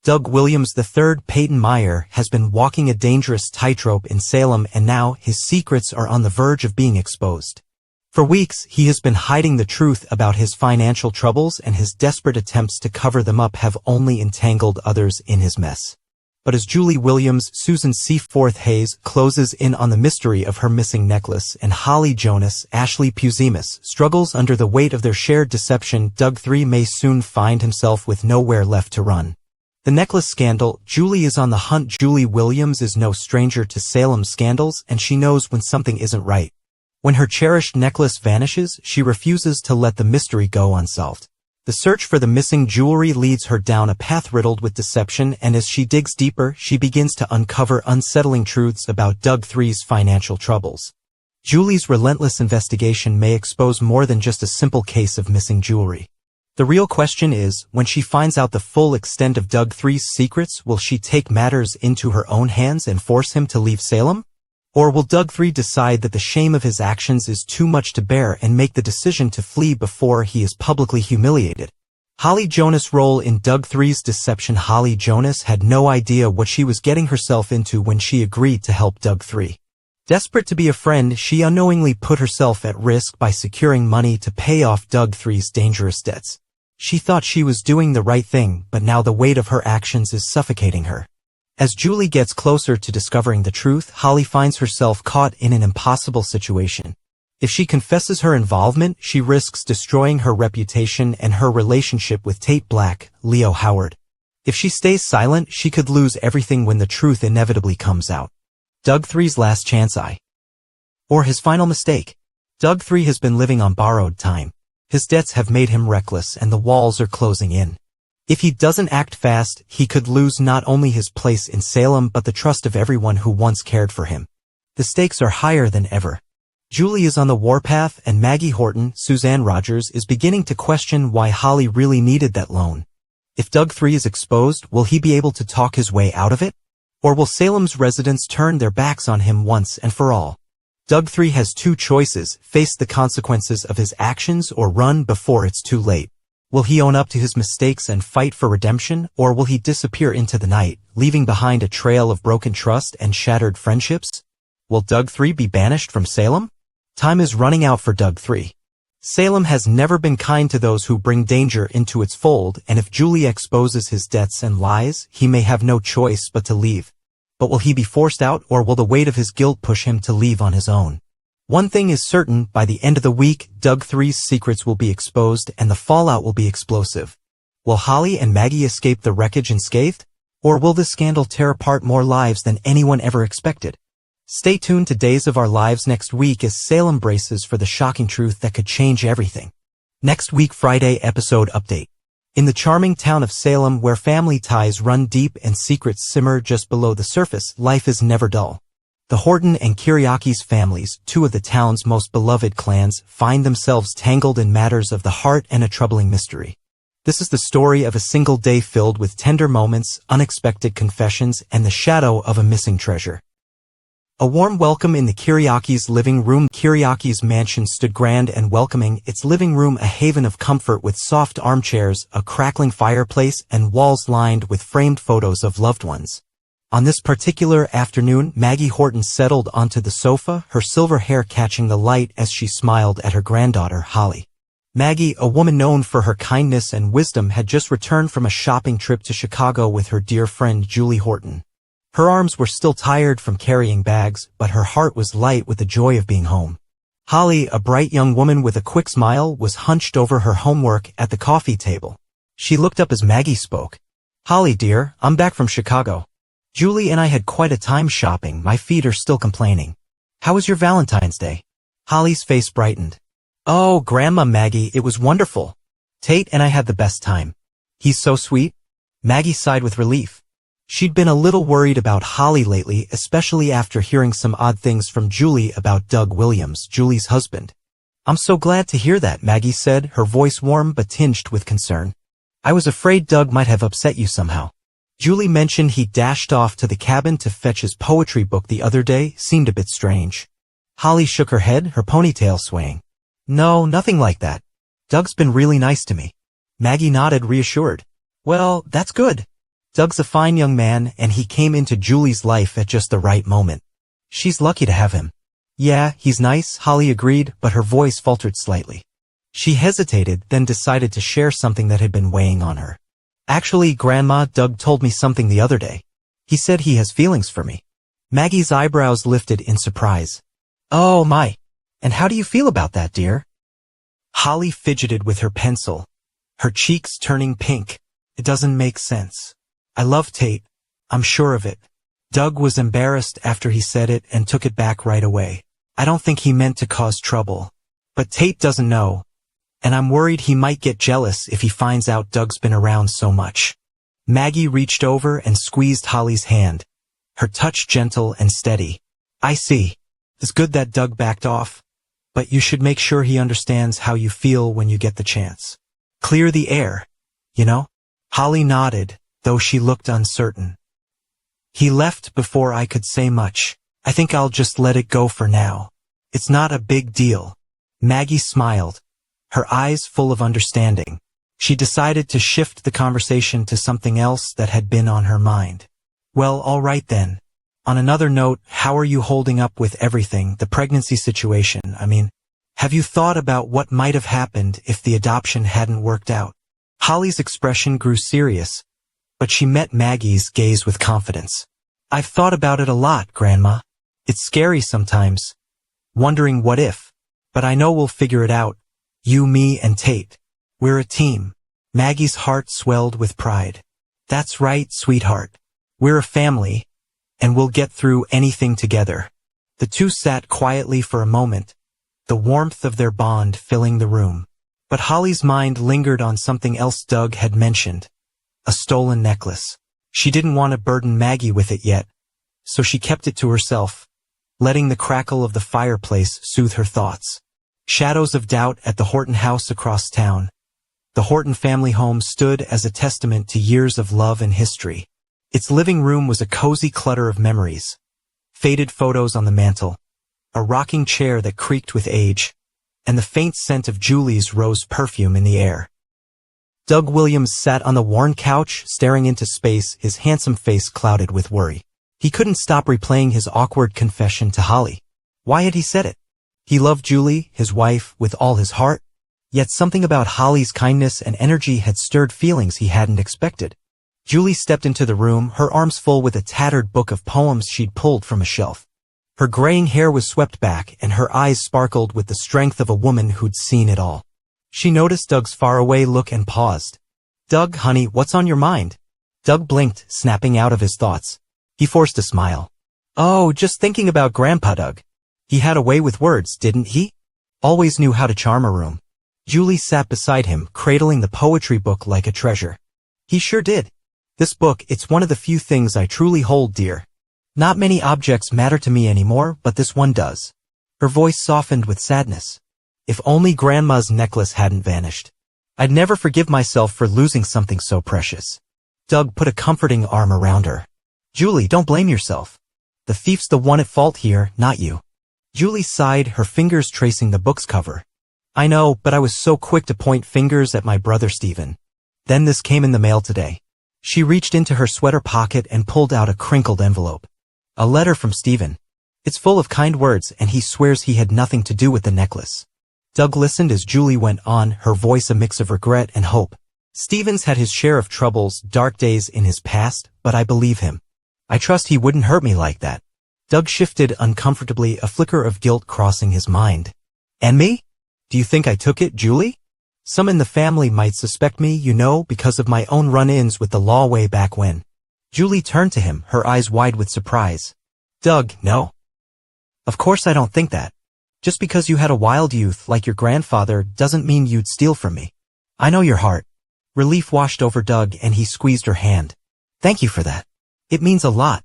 Doug Williams III, Peyton Meyer, has been walking a dangerous tightrope in Salem, and now his secrets are on the verge of being exposed. For weeks, he has been hiding the truth about his financial troubles, and his desperate attempts to cover them up have only entangled others in his mess. But as Julie Williams, Susan Seaforth Hayes, closes in on the mystery of her missing necklace, and Holly Jonas, Ashley Puzimis, struggles under the weight of their shared deception, Doug III may soon find himself with nowhere left to run. The necklace scandal. Julie is on the hunt. Julie Williams is no stranger to Salem scandals, and she knows when something isn't right. When her cherished necklace vanishes, she refuses to let the mystery go unsolved. The search for the missing jewelry leads her down a path riddled with deception, and as she digs deeper, she begins to uncover unsettling truths about Doug III's financial troubles. Julie's relentless investigation may expose more than just a simple case of missing jewelry. The real question is, when she finds out the full extent of Doug III's secrets, will she take matters into her own hands and force him to leave Salem? Or will Doug III decide that the shame of his actions is too much to bear and make the decision to flee before he is publicly humiliated? Holly Jonas' role in Doug III's deception. Holly Jonas had no idea what she was getting herself into when she agreed to help Doug III. Desperate to be a friend, she unknowingly put herself at risk by securing money to pay off Doug III's dangerous debts. She thought she was doing the right thing, but now the weight of her actions is suffocating her. As Julie gets closer to discovering the truth, Holly finds herself caught in an impossible situation. If she confesses her involvement, she risks destroying her reputation and her relationship with Tate Black, Leo Howard. If she stays silent, she could lose everything when the truth inevitably comes out. Doug III's last chance, or his final mistake. Doug III has been living on borrowed time. His debts have made him reckless, and the walls are closing in. If he doesn't act fast, he could lose not only his place in Salem but the trust of everyone who once cared for him. The stakes are higher than ever. Julie is on the warpath, and Maggie Horton, Suzanne Rogers, is beginning to question why Holly really needed that loan. If Doug III is exposed, will he be able to talk his way out of it? Or will Salem's residents turn their backs on him once and for all? Doug III has two choices: face the consequences of his actions or run before it's too late. Will he own up to his mistakes and fight for redemption, or will he disappear into the night, leaving behind a trail of broken trust and shattered friendships? Will Doug III be banished from Salem? Time is running out for Doug III. Salem has never been kind to those who bring danger into its fold, and if Julie exposes his debts and lies, he may have no choice but to leave. But will he be forced out, or will the weight of his guilt push him to leave on his own? One thing is certain: by the end of the week, Doug III's secrets will be exposed and the fallout will be explosive. Will Holly and Maggie escape the wreckage unscathed? Or will this scandal tear apart more lives than anyone ever expected? Stay tuned to Days of Our Lives next week as Salem braces for the shocking truth that could change everything. Next week, Friday episode update. In the charming town of Salem, where family ties run deep and secrets simmer just below the surface, life is never dull. The Horton and Kiriakis families, two of the town's most beloved clans, find themselves tangled in matters of the heart and a troubling mystery. This is the story of a single day filled with tender moments, unexpected confessions, and the shadow of a missing treasure. A warm welcome in the Kiriakis' living room. Kiriakis' mansion stood grand and welcoming, its living room a haven of comfort with soft armchairs, a crackling fireplace, and walls lined with framed photos of loved ones. On this particular afternoon, Maggie Horton settled onto the sofa, her silver hair catching the light as she smiled at her granddaughter, Holly. Maggie, a woman known for her kindness and wisdom, had just returned from a shopping trip to Chicago with her dear friend Julie Horton. Her arms were still tired from carrying bags, but her heart was light with the joy of being home. Holly, a bright young woman with a quick smile, was hunched over her homework at the coffee table. She looked up as Maggie spoke. "Holly, dear, I'm back from Chicago. Julie and I had quite a time shopping. My feet are still complaining. How was your Valentine's Day?" Holly's face brightened. "Oh, Grandma Maggie, it was wonderful. Tate and I had the best time. He's so sweet." Maggie sighed with relief. She'd been a little worried about Holly lately, especially after hearing some odd things from Julie about Doug Williams, Julie's husband. "I'm so glad to hear that," Maggie said, her voice warm but tinged with concern. "I was afraid Doug might have upset you somehow. Julie mentioned he dashed off to the cabin to fetch his poetry book the other day. Seemed a bit strange." Holly shook her head, her ponytail swaying. "No, nothing like that. Doug's been really nice to me." Maggie nodded, reassured. "Well, that's good. Doug's a fine young man and he came into Julie's life at just the right moment. She's lucky to have him. Yeah, he's nice, Holly agreed, but her voice faltered slightly. She hesitated, then decided to share something that had been weighing on her. Actually, Grandma, Doug told me something the other day. He said he has feelings for me. Maggie's eyebrows lifted in surprise. Oh my. And how do you feel about that, dear? Holly fidgeted with her pencil, her cheeks turning pink. It doesn't make sense. I love Tate. I'm sure of it. Doug was embarrassed after he said it and took it back right away. I don't think he meant to cause trouble. But Tate doesn't know. And I'm worried he might get jealous if he finds out Doug's been around so much. Maggie reached over and squeezed Holly's hand, her touch gentle and steady. I see. It's good that Doug backed off. But you should make sure he understands how you feel when you get the chance. Clear the air, you know? Holly nodded, though she looked uncertain. He left before I could say much. I think I'll just let it go for now. It's not a big deal. Maggie smiled, her eyes full of understanding. She decided to shift the conversation to something else that had been on her mind. Well, all right then. On another note, how are you holding up with everything, the pregnancy situation? I mean, have you thought about what might have happened if the adoption hadn't worked out? Holly's expression grew serious, but she met Maggie's gaze with confidence. I've thought about it a lot, Grandma. It's scary sometimes, wondering what if. But I know we'll figure it out. You, me, and Tate. We're a team. Maggie's heart swelled with pride. That's right, sweetheart. We're a family, and we'll get through anything together. The two sat quietly for a moment, the warmth of their bond filling the room. But Holly's mind lingered on something else Doug had mentioned. A stolen necklace. She didn't want to burden Maggie with it yet, so she kept it to herself, letting the crackle of the fireplace soothe her thoughts. Shadows of doubt at the Horton house across town. The Horton family home stood as a testament to years of love and history. Its living room was a cozy clutter of memories. Faded photos on the mantel, a rocking chair that creaked with age, and the faint scent of Julie's rose perfume in the air. Doug Williams sat on the worn couch, staring into space, his handsome face clouded with worry. He couldn't stop replaying his awkward confession to Holly. Why had he said it? He loved Julie, his wife, with all his heart, yet something about Holly's kindness and energy had stirred feelings he hadn't expected. Julie stepped into the room, her arms full with a tattered book of poems she'd pulled from a shelf. Her graying hair was swept back, and her eyes sparkled with the strength of a woman who'd seen it all. She noticed Doug's faraway look and paused. Doug, honey, what's on your mind? Doug blinked, snapping out of his thoughts. He forced a smile. Oh, just thinking about Grandpa Doug. He had a way with words, didn't he? Always knew how to charm a room. Julie sat beside him, cradling the poetry book like a treasure. He sure did. This book, it's one of the few things I truly hold dear. Not many objects matter to me anymore, but this one does. Her voice softened with sadness. If only Grandma's necklace hadn't vanished. I'd never forgive myself for losing something so precious. Doug put a comforting arm around her. Julie, don't blame yourself. The thief's the one at fault here, not you. Julie sighed, her fingers tracing the book's cover. I know, but I was so quick to point fingers at my brother Stephen. Then this came in the mail today. She reached into her sweater pocket and pulled out a crinkled envelope. A letter from Stephen. It's full of kind words, and he swears he had nothing to do with the necklace. Doug listened as Julie went on, her voice a mix of regret and hope. Stephen's had his share of troubles, dark days in his past, but I believe him. I trust he wouldn't hurt me like that. Doug shifted uncomfortably, a flicker of guilt crossing his mind. And me? Do you think I took it, Julie? Some in the family might suspect me, you know, because of my own run-ins with the law way back when. Julie turned to him, her eyes wide with surprise. Doug, no. Of course I don't think that. Just because you had a wild youth like your grandfather doesn't mean you'd steal from me. I know your heart. Relief washed over Doug and he squeezed her hand. Thank you for that. It means a lot.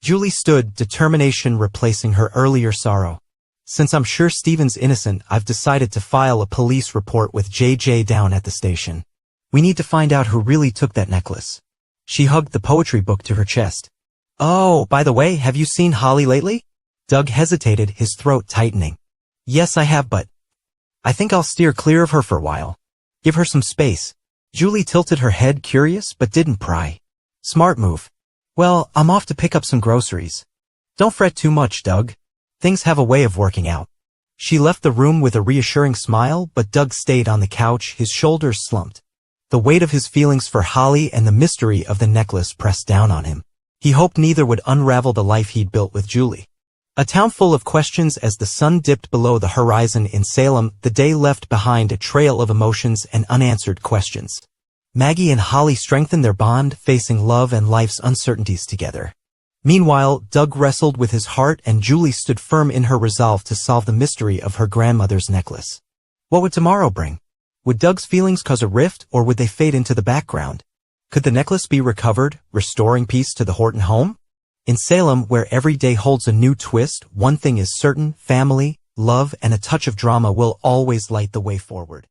Julie stood, determination replacing her earlier sorrow. Since I'm sure Stephen's innocent, I've decided to file a police report with JJ down at the station. We need to find out who really took that necklace. She hugged the poetry book to her chest. Oh, by the way, have you seen Holly lately? Doug hesitated, his throat tightening. Yes, I have, but I think I'll steer clear of her for a while. Give her some space. Julie tilted her head, curious, but didn't pry. Smart move. Well, I'm off to pick up some groceries. Don't fret too much, Doug. Things have a way of working out. She left the room with a reassuring smile, but Doug stayed on the couch, his shoulders slumped. The weight of his feelings for Holly and the mystery of the necklace pressed down on him. He hoped neither would unravel the life he'd built with Julie. A town full of questions as the sun dipped below the horizon in Salem, the day left behind a trail of emotions and unanswered questions. Maggie and Holly strengthened their bond, facing love and life's uncertainties together. Meanwhile, Doug wrestled with his heart and Julie stood firm in her resolve to solve the mystery of her grandmother's necklace. What would tomorrow bring? Would Doug's feelings cause a rift, or would they fade into the background? Could the necklace be recovered, restoring peace to the Horton home? In Salem, where every day holds a new twist, one thing is certain: family, love, and a touch of drama will always light the way forward.